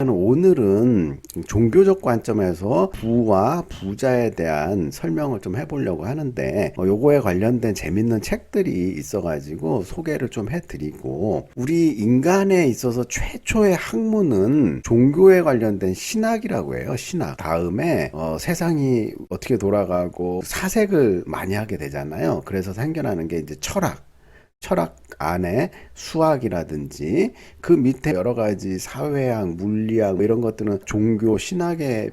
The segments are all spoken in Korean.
오늘은 종교적 관점에서 부와 부자에 대한 설명을 좀 해보려고 하는데 요거에 관련된 재밌는 책들이 있어가지고 소개를 좀 해드리고, 우리 인간에 있어서 최초의 학문은 종교에 관련된 신학이라고 해요. 신학 다음에 세상이 어떻게 돌아가고 사색을 많이 하게 되잖아요. 그래서 생겨나는 게 이제 철학 안에 수학이라든지 그 밑에 여러 가지 사회학, 물리학 뭐 이런 것들은 종교 신학에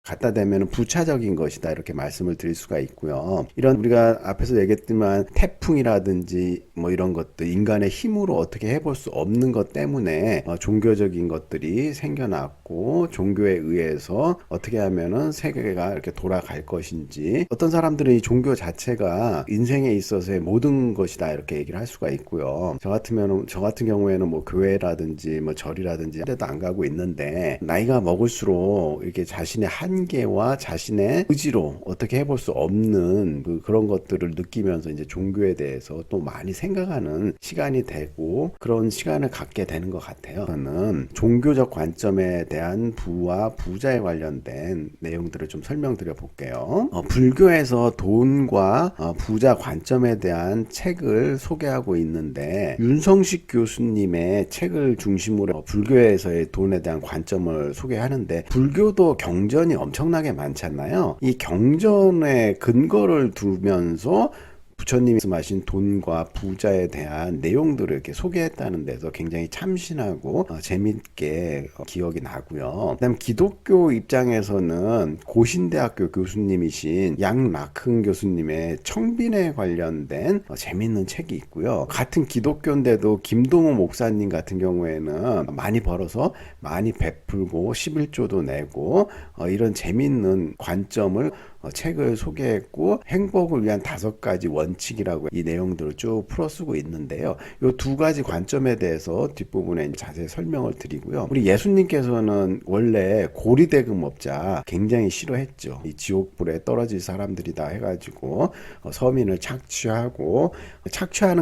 갖다 대면 부차적인 것이다, 이렇게 말씀을 드릴 수가 있고요. 이런 우리가 앞에서 얘기했지만 태풍이라든지 뭐 이런 것들, 인간의 힘으로 어떻게 해볼 수 없는 것 때문에 종교적인 것들이 생겨났고, 종교에 의해서 어떻게 하면은 세계가 이렇게 돌아갈 것인지, 어떤 사람들은 이 종교 자체가 인생에 있어서의 모든 것이다, 이렇게 얘기를 할 수가 있고요. 저 같은 경우에는 뭐 교회라든지 뭐 절이라든지 데도 안 가고 있는데, 나이가 먹을수록 이렇게 자신의 한계와 자신의 의지로 어떻게 해볼 수 없는 그런 것들을 느끼면서 이제 종교에 대해서 또 많이 생각하는 시간이 되고, 그런 시간을 갖게 되는 것 같아요. 저는 종교적 관점에 대한 부와 부자에 관련된 내용들을 좀 설명드려 볼게요. 불교에서 돈과 부자 관점에 대한 책을 소개하고 있는데, 윤성식 교수님의 책을 중심으로 불교에서의 돈에 대한 관점을 소개하는데, 불교도 경전이 엄청나게 많잖아요. 이 경전의 근거를 두면서 부처님이 말씀하신 돈과 부자에 대한 내용들을 이렇게 소개했다는 데서 굉장히 참신하고 재밌게 기억이 나고요. 그다음 기독교 입장에서는 고신대학교 교수님이신 양락흥 교수님의 청빈에 관련된 재밌는 책이 있고요. 같은 기독교인데도 김동호 목사님 같은 경우에는 많이 벌어서 많이 베풀고 11조도 내고 이런 재밌는 관점을 책을 소개했고, 행복을 위한 5가지 원칙이라고 이 내용들을 쭉 풀어쓰고 있는데요. 이 2가지 관점에 대해서 뒷부분에 자세히 설명을 드리고요. 우리 예수님께서는 원래 고리대금업자 굉장히 싫어했죠. 이 지옥불에 떨어질 사람들이다 해가지고 서민을 착취하는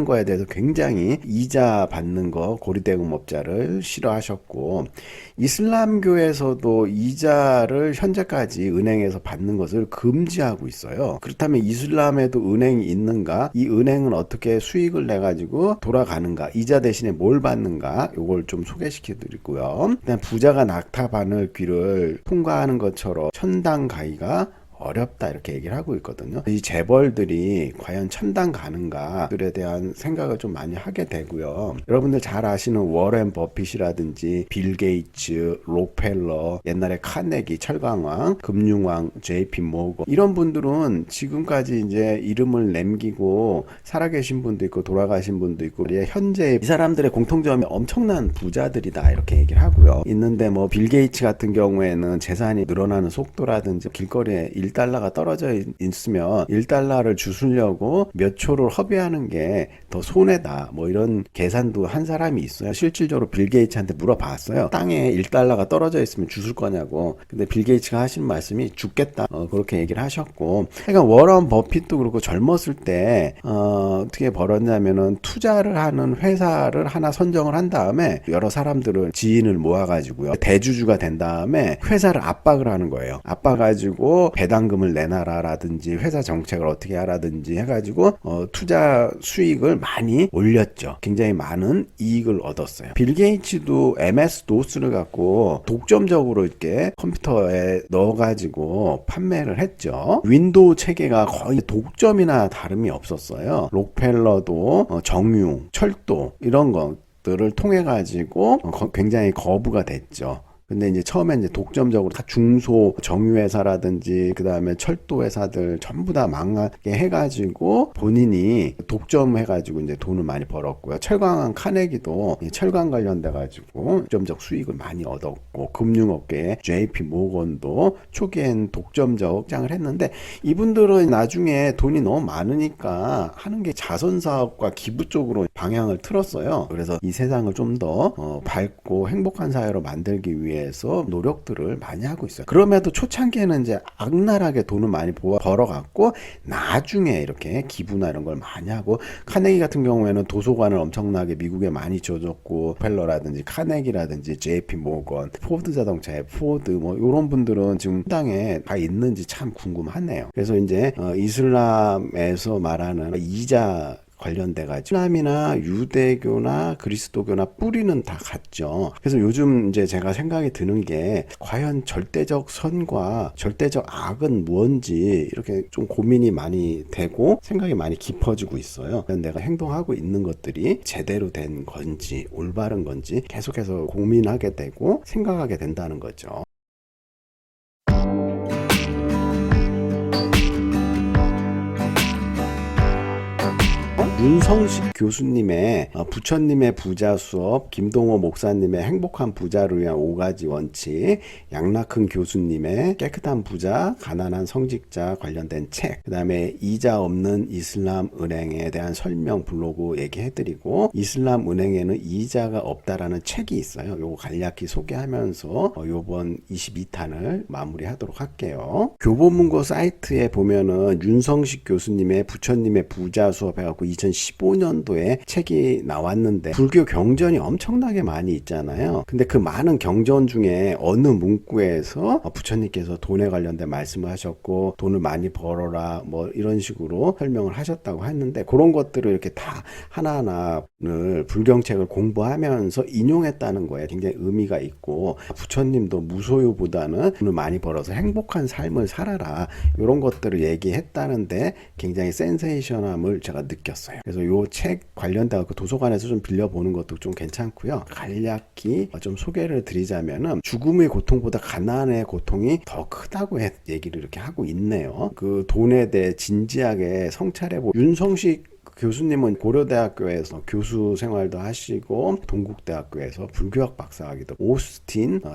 거에 대해서 굉장히 이자 받는 거, 고리대금업자를 싫어하셨고, 이슬람교에서도 이자를 현재까지 은행에서 받는 것을 금지하고 있어요. 그렇다면 이슬람에도 은행이 있는가? 이 은행은 어떻게 수익을 내 가지고 돌아가는가? 이자 대신에 뭘 받는가? 요걸 좀 소개시켜 드리고요. 그다음 부자가 낙타 바늘귀를 통과하는 것처럼 천당 가기가 어렵다, 이렇게 얘기를 하고 있거든요. 이 재벌들이 과연 천당 가는가들에 대한 생각을 좀 많이 하게 되고요. 여러분들 잘 아시는 워렌 버핏이라든지 빌 게이츠, 록펠러, 옛날에 카네기, 철강왕, 금융왕, JP 모건, 이런 분들은 지금까지 이제 이름을 남기고 살아계신 분도 있고 돌아가신 분도 있고, 현재 이 사람들의 공통점이 엄청난 부자들이다, 이렇게 얘기를 하고요. 있는데 뭐 빌 게이츠 같은 경우에는 재산이 늘어나는 속도라든지 길거리에 1달러가 떨어져 있으면 1달러를 주술려고 몇 초를 허비하는 게 더 손해다, 뭐 이런 계산도 한 사람이 있어요. 실질적으로 빌 게이츠한테 물어봤어요. 땅에 1달러가 떨어져 있으면 주술 거냐고. 근데 빌 게이츠가 하신 말씀이 죽겠다, 그렇게 얘기를 하셨고, 그러니까 워런 버핏도 그렇고 젊었을 때 어떻게 벌었냐면은 투자를 하는 회사를 하나 선정을 한 다음에 여러 사람들을 지인을 모아가지고요, 대주주가 된 다음에 회사를 압박을 하는 거예요. 압박가지고 배당금을 내놔라라든지 회사 정책을 어떻게 하라든지 해가지고 투자 수익을 많이 올렸죠. 굉장히 많은 이익을 얻었어요. 빌 게이츠도 MS-DOS를 갖고 독점적으로 이렇게 컴퓨터에 넣어가지고 판매를 했죠. 윈도우 체계가 거의 독점이나 다름이 없었어요. 록펠러도 정유, 철도 이런 것들을 통해 가지고 굉장히 거부가 됐죠. 근데 이제 처음에 이제 독점적으로 다 중소 정유회사라든지 그 다음에 철도회사들 전부 다 망하게 해가지고 본인이 독점해가지고 이제 돈을 많이 벌었고요. 철강왕 카네기도 철강 관련돼가지고 독점적 수익을 많이 얻었고, 금융업계에 JP 모건도 초기엔 독점적 장을 했는데, 이분들은 나중에 돈이 너무 많으니까 하는 게 자선사업과 기부 쪽으로 방향을 틀었어요. 그래서 이 세상을 좀 더 밝고 행복한 사회로 만들기 위해 위해서 노력들을 많이 하고 있어요. 그럼에도 초창기에는 이제 악랄하게 돈을 많이 벌어갖고 나중에 이렇게 기부나 이런 걸 많이 하고, 카네기 같은 경우에는 도서관을 엄청나게 미국에 많이 줘줬고, 펠러라든지 카네기라든지 JP 모건, 포드 자동차의 포드 뭐 이런 분들은 지금 땅에 다 있는지 참 궁금하네요. 그래서 이제 이슬람에서 말하는 이자 관련돼 가지고 이슬람이나 유대교나 그리스도교나 뿌리는 다 같죠. 그래서 요즘 이제 제가 생각이 드는 게, 과연 절대적 선과 절대적 악은 뭔지 이렇게 좀 고민이 많이 되고 생각이 많이 깊어지고 있어요. 내가 행동하고 있는 것들이 제대로 된 건지 올바른 건지 계속해서 고민하게 되고 생각하게 된다는 거죠. 윤성식 교수님의 부처님의 부자 수업, 김동호 목사님의 행복한 부자를 위한 5가지 원칙, 양락훈 교수님의 깨끗한 부자, 가난한 성직자 관련된 책, 그 다음에 이자 없는 이슬람 은행에 대한 설명 블로그 얘기해드리고, 이슬람 은행에는 이자가 없다라는 책이 있어요. 요거 간략히 소개하면서 요번 22탄을 마무리하도록 할게요. 교보문고 사이트에 보면은 윤성식 교수님의 부처님의 부자 수업 해갖고 2015년도에 책이 나왔는데, 불교 경전이 엄청나게 많이 있잖아요. 근데 그 많은 경전 중에 어느 문구에서 부처님께서 돈에 관련된 말씀을 하셨고, 돈을 많이 벌어라 뭐 이런 식으로 설명을 하셨다고 했는데, 그런 것들을 이렇게 다 하나하나를 불경책을 공부하면서 인용했다는 거에 굉장히 의미가 있고, 부처님도 무소유보다는 돈을 많이 벌어서 행복한 삶을 살아라 이런 것들을 얘기했다는데 굉장히 센세이션함을 제가 느꼈어요. 그래서 요 책 관련된 그 도서관에서 좀 빌려보는 것도 좀 괜찮고요. 간략히 좀 소개를 드리자면은, 죽음의 고통보다 가난의 고통이 더 크다고 얘기를 이렇게 하고 있네요. 그 돈에 대해 진지하게 성찰해보고, 윤성식 교수님은 고려대학교에서 교수 생활도 하시고, 동국대학교에서 불교학 박사학위도,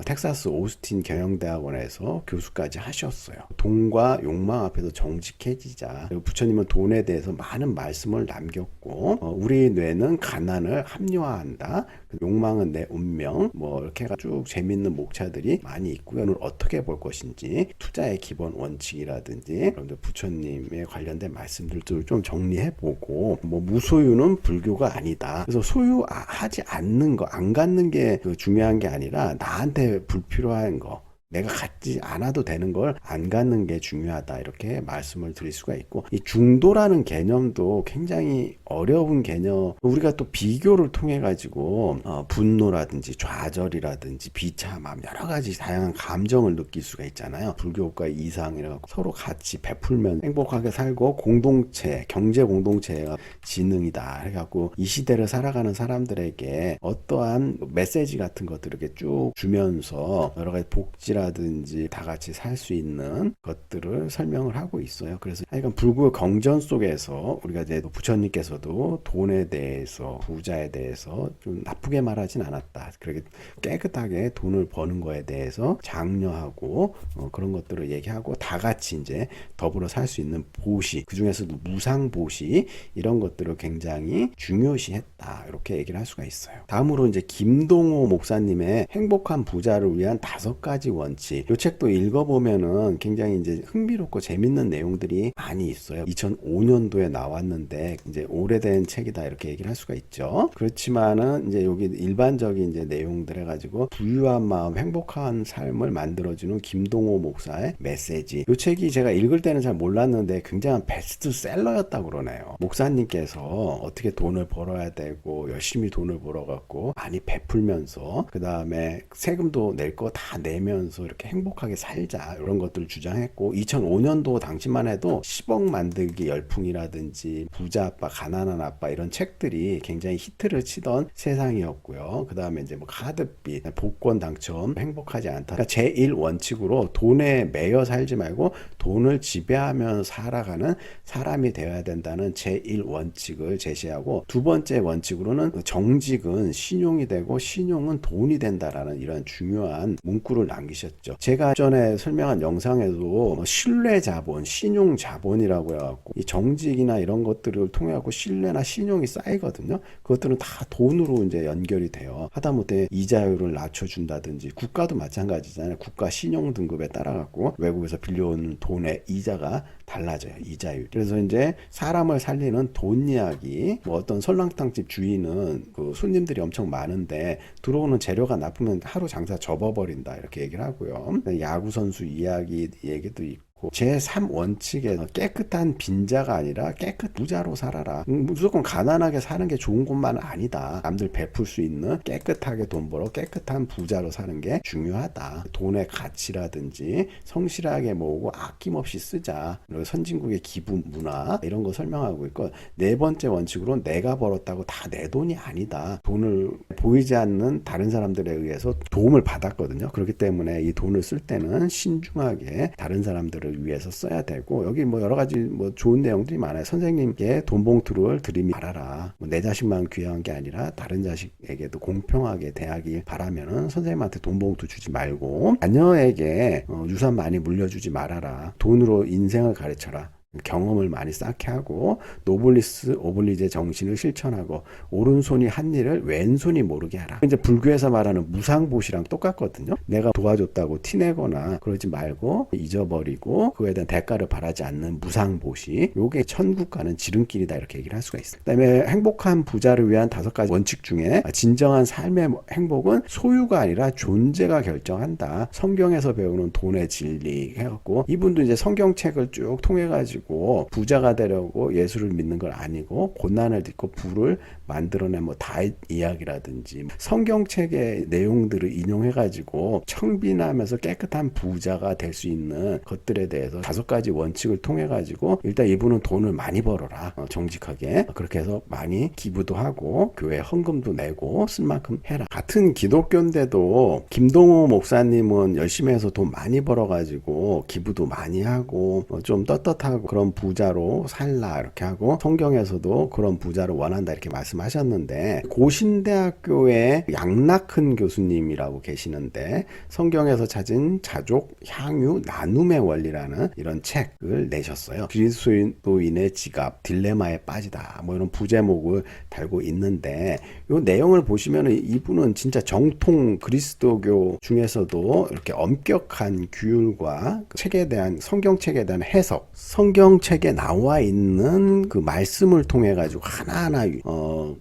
텍사스 오스틴 경영대학원에서 교수까지 하셨어요. 돈과 욕망 앞에서 정직해지자. 그리고 부처님은 돈에 대해서 많은 말씀을 남겼고, 우리 뇌는 가난을 합리화한다. 욕망은 내 운명. 뭐 이렇게 쭉 재밌는 목차들이 많이 있고요. 오늘 어떻게 볼 것인지, 투자의 기본 원칙이라든지 여러분들 부처님에 관련된 말씀들을 좀 정리해보고, 뭐 무소유는 불교가 아니다. 그래서 소유하지 않는 거, 안 갖는 게 중요한 게 아니라, 나한테 불필요한 거, 내가 갖지 않아도 되는 걸 안 갖는 게 중요하다, 이렇게 말씀을 드릴 수가 있고, 이 중도라는 개념도 굉장히 어려운 개념. 우리가 또 비교를 통해 가지고 분노라든지 좌절이라든지 비참함, 여러 가지 다양한 감정을 느낄 수가 있잖아요. 불교과 이상이라고 서로 같이 베풀면 행복하게 살고, 공동체, 경제 공동체가 지능이다 해갖고 이 시대를 살아가는 사람들에게 어떠한 메시지 같은 것들을 이렇게 쭉 주면서 여러 가지 복지라든지 다 같이 살 수 있는 것들을 설명을 하고 있어요. 그래서 하여간 불교 경전 속에서 우리가 이제 부처님께서도 돈에 대해서, 부자에 대해서 좀 나쁘게 말하진 않았다. 그렇게 깨끗하게 돈을 버는 거에 대해서 장려하고 그런 것들을 얘기하고, 다 같이 이제 더불어 살 수 있는 보시, 그 중에서도 무상보시, 이런 것들을 굉장히 중요시했다, 이렇게 얘기를 할 수가 있어요. 다음으로 이제 김동호 목사님의 행복한 부자를 위한 5가지 원칙, 이 책도 읽어보면은 굉장히 이제 흥미롭고 재밌는 내용들이 많이 있어요. 2005년도에 나왔는데 이제 오래된 책이다, 이렇게 얘기를 할 수가 있죠. 그렇지만은 이제 여기 일반적인 이제 내용들 해가지고 부유한 마음, 행복한 삶을 만들어주는 김동호 목사의 메시지. 이 책이 제가 읽을 때는 잘 몰랐는데 굉장한 베스트셀러였다고 그러네요. 목사님께서 어떻게 돈을 벌어야 되고, 열심히 돈을 벌어갖고 많이 베풀면서, 그 다음에 세금도 낼 거 다 내면서 이렇게 행복하게 살자, 이런 것들을 주장했고, 2005년도 당시만 해도 10억 만들기 열풍이라든지 부자 아빠, 가난한 아빠, 이런 책들이 굉장히 히트를 치던 세상이었고요. 그 다음에 이제 뭐 카드빚, 복권 당첨, 행복하지 않다. 그러니까 제1 원칙으로 돈에 매여 살지 말고 돈을 지배하며 살아가는 사람이 되어야 된다는 제1 원칙을 제시하고, 두 번째 원칙으로는 정직은 신용이 되고 신용은 돈이 된다라는 이런 중요한 문구를 남기셨어요. 하셨죠. 제가 전에 설명한 영상에도 신뢰 자본, 신용 자본이라고 해갖고 이 정직이나 이런 것들을 통해 갖고 신뢰나 신용이 쌓이거든요. 그것들은 다 돈으로 이제 연결이 돼요. 하다못해 이자율을 낮춰준다든지, 국가도 마찬가지잖아요. 국가 신용 등급에 따라 갖고 외국에서 빌려온 돈의 이자가 달라져요. 이자율. 그래서 이제 사람을 살리는 돈 이야기, 뭐 어떤 설렁탕집 주인은 그 손님들이 엄청 많은데 들어오는 재료가 나쁘면 하루 장사 접어버린다, 이렇게 얘기를 하고요. 야구 선수 이야기 얘기도 있고, 제3원칙에 깨끗한 빈자가 아니라 깨끗 부자로 살아라. 무조건 가난하게 사는 게 좋은 것만은 아니다. 남들 베풀 수 있는 깨끗하게 돈 벌어 깨끗한 부자로 사는 게 중요하다. 돈의 가치라든지 성실하게 모으고 아낌없이 쓰자. 그리고 선진국의 기부 문화 이런 거 설명하고 있고, 네 번째 원칙으로 내가 벌었다고 다 내 돈이 아니다. 돈을 보이지 않는 다른 사람들에 의해서 도움을 받았거든요. 그렇기 때문에 이 돈을 쓸 때는 신중하게 다른 사람들을 위해서 써야 되고, 여기 뭐 여러 가지 뭐 좋은 내용들이 많아요. 선생님께 돈 봉투를 드리면 말아라. 내 자식만 귀한 게 아니라 다른 자식에게도 공평하게 대하길 바라면은 선생님한테 돈 봉투 주지 말고, 자녀에게 유산 많이 물려주지 말아라. 돈으로 인생을 가르쳐라. 경험을 많이 쌓게 하고, 노블리스 오블리제 정신을 실천하고, 오른손이 한 일을 왼손이 모르게 하라. 이제 불교에서 말하는 무상보시랑 똑같거든요. 내가 도와줬다고 티내거나 그러지 말고 잊어버리고 그거에 대한 대가를 바라지 않는 무상보시, 요게 천국 가는 지름길이다, 이렇게 얘기를 할 수가 있어요. 그 다음에 행복한 부자를 위한 5가지 원칙 중에 진정한 삶의 행복은 소유가 아니라 존재가 결정한다. 성경에서 배우는 돈의 진리 해갖고, 이분도 이제 성경책을 쭉 통해가지고 부자가 되려고 예수를 믿는 건 아니고, 고난을 딛고 부를 만들어낸 뭐 다윗 이야기라든지 성경책의 내용들을 인용해가지고 청빈하면서 깨끗한 부자가 될 수 있는 것들에 대해서 5가지 원칙을 통해가지고, 일단 이분은 돈을 많이 벌어라. 정직하게. 그렇게 해서 많이 기부도 하고 교회 헌금도 내고 쓸 만큼 해라. 같은 기독교인데도 김동호 목사님은 열심히 해서 돈 많이 벌어가지고 기부도 많이 하고 좀 떳떳하고 그런 부자로 살라, 이렇게 하고, 성경에서도 그런 부자를 원한다, 이렇게 말씀하셨는데, 고신대학교의 양락흔 교수님이라고 계시는데 성경에서 찾은 자족 향유 나눔의 원리라는 이런 책을 내셨어요. 그리스도인의 지갑 딜레마에 빠지다, 뭐 이런 부제목을 달고 있는데, 이 내용을 보시면 이분은 진짜 정통 그리스도교 중에서도 이렇게 엄격한 규율과 책에 대한, 성경책에 대한 해석, 성경책에 나와 있는 그 말씀을 통해 가지고 하나하나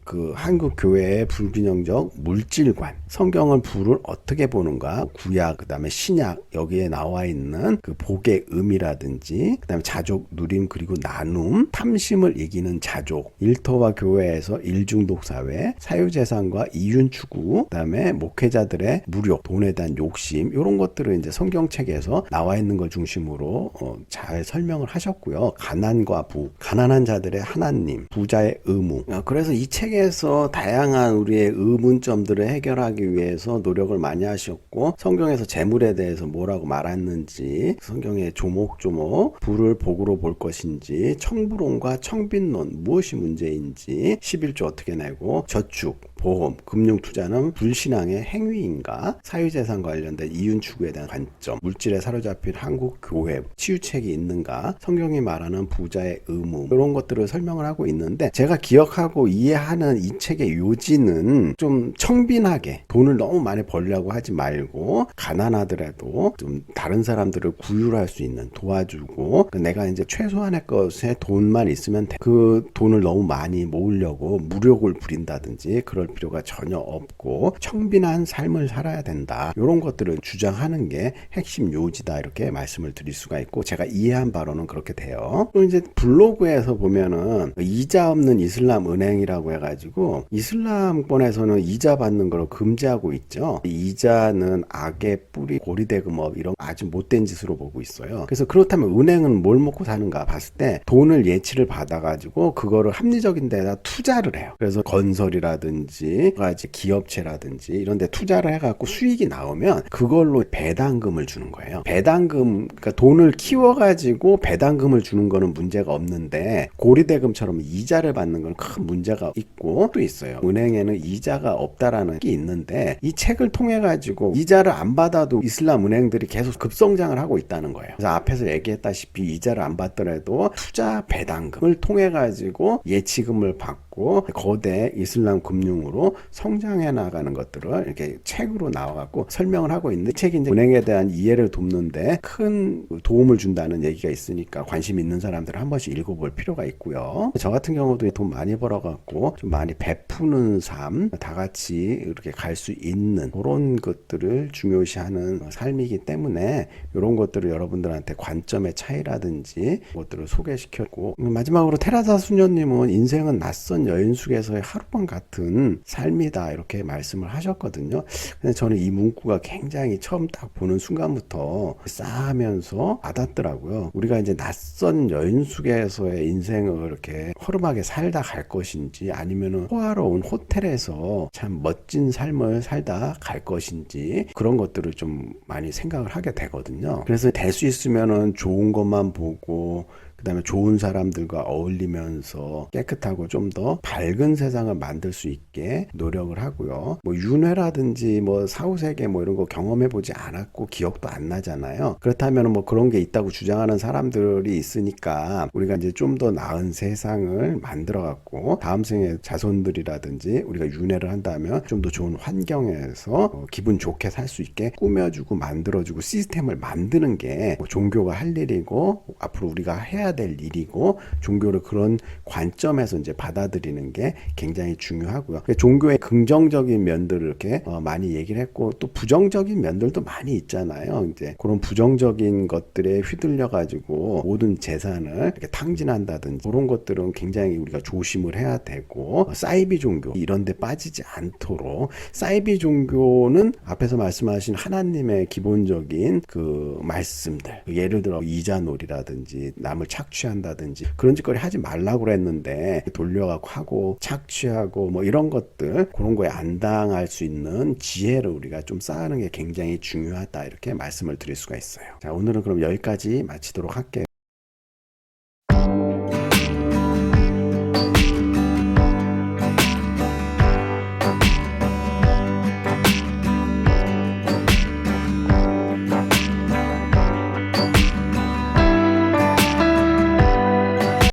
그 한국 교회의 불균형적 물질관, 성경을 불을 어떻게 보는가, 구약 그다음에 신약, 여기에 나와 있는 그 복의 의미라든지, 그다음에 자족 누림 그리고 나눔, 탐심을 이기는 자족, 일터와 교회에서 일중독 사회, 사유재산과 이윤 추구, 그다음에 목회자들의 무력, 돈에 대한 욕심, 이런 것들을 이제 성경책에서 나와 있는 걸 중심으로 잘 설명을 하셨고요. 가난과 부, 가난한 자들의 하나님, 부자의 의무. 그래서 이 책에서 다양한 우리의 의문점들을 해결하기 위해서 노력을 많이 하셨고, 성경에서 재물에 대해서 뭐라고 말했는지, 성경의 조목조목 부를 복으로 볼 것인지, 청부론과 청빈론 무엇이 문제인지, 11조 어떻게 내고, 저축, 보험, 금융투자는 불신앙의 행위인가, 사유재산 관련된 이윤 추구에 대한 관점, 물질에 사로잡힌 한국 교회, 치유책이 있는가, 성경이 말하는 부자의 의무, 이런 것들을 설명을 하고 있는데, 제가 기억하고 이해하는 이 책의 요지는 좀 청빈하게 돈을 너무 많이 벌려고 하지 말고, 가난하더라도 좀 다른 사람들을 구휼할 수 있는, 도와주고, 내가 이제 최소한의 것에 돈만 있으면 그 돈을 너무 많이 모으려고 무력을 부린다든지 그럴 필요가 전혀 없고, 청빈한 삶을 살아야 된다, 이런 것들을 주장하는 게 핵심 요지다, 이렇게 말씀을 드릴 수가 있고, 제가 이해한 바로는 그렇게 돼요. 또 이제 블로그에서 보면은 이자 없는 이슬람 은행이라고 해가지고, 이슬람권에서는 이자 받는 걸 금지하고 있죠. 이자는 악의 뿌리, 고리대금업, 이런 아주 못된 짓으로 보고 있어요. 그래서 그렇다면 은행은 뭘 먹고 사는가 봤을 때, 돈을 예치를 받아가지고 그거를 합리적인 데다 투자를 해요. 그래서 건설이라든지 기업이라든지 기업체라든지 이런 데 투자를 해갖고 수익이 나오면 그걸로 배당금을 주는 거예요. 배당금, 그러니까 돈을 키워가지고 배당금을 주는 거는 문제가 없는데 고리대금처럼 이자를 받는 건 큰 문제가 있고 또 있어요. 은행에는 이자가 없다라는 게 있는데 이 책을 통해 가지고 이자를 안 받아도 이슬람 은행들이 계속 급성장을 하고 있다는 거예요. 그래서 앞에서 얘기했다시피 이자를 안 받더라도 투자 배당금을 통해 가지고 예치금을 받고 거대 이슬람 금융으로 성장해 나가는 것들을 이렇게 책으로 나와갖고 설명을 하고 있는데, 책이 이제 은행에 대한 이해를 돕는데 큰 도움을 준다는 얘기가 있으니까 관심 있는 사람들은 한 번씩 읽어볼 필요가 있고요. 저 같은 경우도 돈 많이 벌어갖고 좀 많이 베푸는 삶, 다 같이 이렇게 갈 수 있는 그런 것들을 중요시하는 삶이기 때문에 이런 것들을 여러분들한테 관점의 차이라든지 것들을 소개시켰고, 마지막으로 테라사 수녀님은 인생은 낯선 여인 속에서의 하룻밤 같은 삶이다 이렇게 말씀을 하셨거든요. 근데 저는 이 문구가 굉장히 처음 딱 보는 순간부터 싸하면서 와닿더라고요. 우리가 이제 낯선 여인 속에서의 인생을 이렇게 허름하게 살다 갈 것인지, 아니면은 호화로운 호텔에서 참 멋진 삶을 살다 갈 것인지, 그런 것들을 좀 많이 생각을 하게 되거든요. 그래서 될 수 있으면은 좋은 것만 보고 그 다음에 좋은 사람들과 어울리면서 깨끗하고 좀 더 밝은 세상을 만들 수 있게 노력을 하고요. 뭐 윤회라든지 뭐 사후세계 뭐 이런 거 경험해보지 않았고 기억도 안 나잖아요. 그렇다면 뭐 그런 게 있다고 주장하는 사람들이 있으니까 우리가 이제 좀 더 나은 세상을 만들어 갖고 다음 생에 자손들이라든지 우리가 윤회를 한다면 좀 더 좋은 환경에서 기분 좋게 살 수 있게 꾸며주고 만들어주고 시스템을 만드는 게 뭐 종교가 할 일이고 앞으로 우리가 해야 될 일이고, 종교를 그런 관점에서 이제 받아들이는 게 굉장히 중요하고요. 종교의 긍정적인 면들을 이렇게 많이 얘기를 했고, 또 부정적인 면들도 많이 있잖아요. 이제 그런 부정적인 것들에 휘둘려 가지고 모든 재산을 이렇게 탕진한다든지 그런 것들은 굉장히 우리가 조심을 해야 되고, 사이비 종교 이런 데 빠지지 않도록, 사이비 종교는 앞에서 말씀하신 하나님의 기본적인 그 말씀들, 예를 들어 이자놀이라든지 남을 착취한다든지 그런 짓거리 하지 말라고 그랬는데 돌려갖고 하고 착취하고 뭐 이런 것들, 그런 거에 안 당할 수 있는 지혜를 우리가 좀 쌓는 게 굉장히 중요하다 이렇게 말씀을 드릴 수가 있어요. 자, 오늘은 그럼 여기까지 마치도록 할게요.